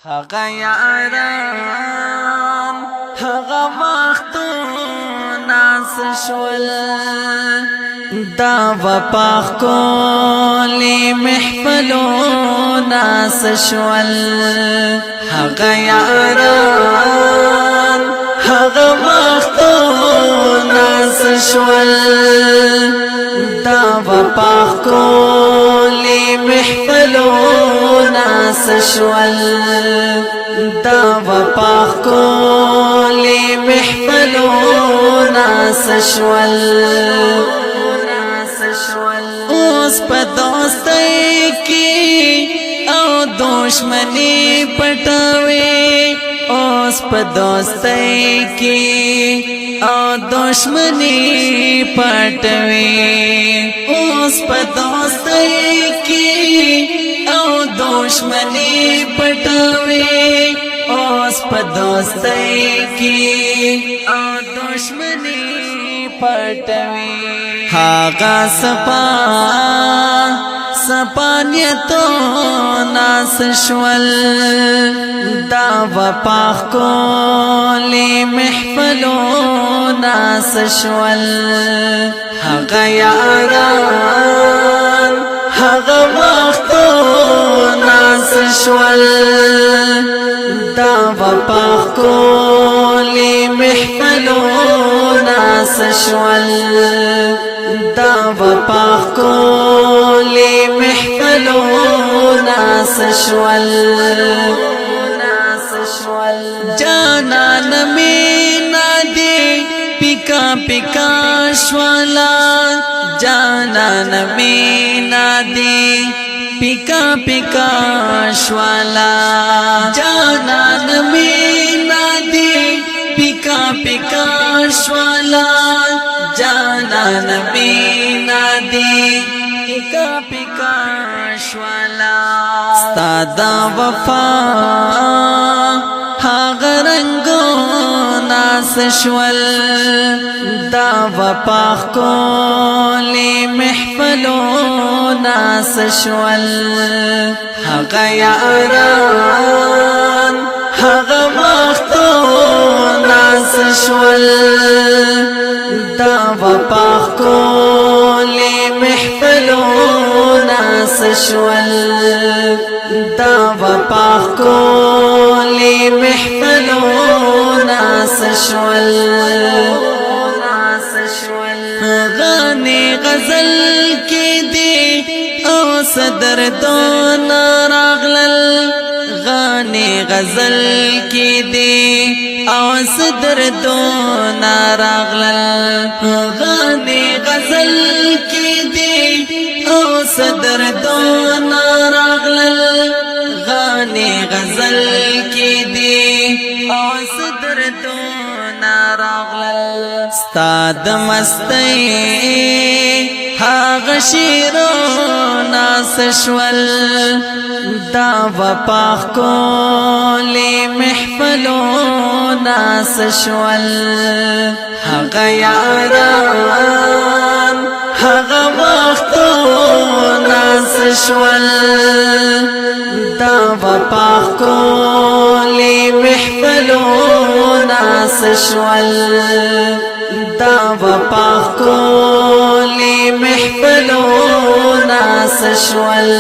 هغه یاران هغه وختونه شول دا وپاخ کولی محفلونه شول هغه یاران هغه وختونه شول دا وپاخ کولی محفلونه شول دا وپاخ کولی محفلونه شول اوس په دوستۍ کې او دشمنی پټوي اوس په دوستۍ کې او دشمنی پټوي اوس په دوستۍ کې او دشمنی پټوي اوس په دوستۍ کې او دشمنی پټوي هاغه سپانیتو ناس شول دا وپاخ کولی محفلو ناس شول هاغه یاران هاغه وختو ناس شول دا وپاخ کولی محفلو ناس شول دا وپاخ کولی محفلو ناس شول جانان مینا دی پکا پکا شوالا جانان مینا دی پکا پکا شوالا جانان مینا دی پکا پکا شوالا جانان مینا دی پکا پکا شوالا ستا وفا هاغه رنگو ناس شول دا وپاخ کولی محفلو ناس شول هاغه یاران هاغه وختو ناس شول دا وپاخ کولی محفلو ناس شول دا وپاخ کولی محفلو ناس شول غنی غزل کی دی او صدر دون راغلل غنی غزل کی دی او صدر دون راغلل غنی غزل کی دی او صدر دون راغلل غنی غزل کی دی او صدر دون راغلل ستاد مستی هاغه شیرو ناس شول دا وپاخ کولی محفلو ناس شول هاغه یاران هاغه وختو ناس شول دا وپاخ کولی محفلو ناس شول دا وپاخ کولی محفلو ناس شول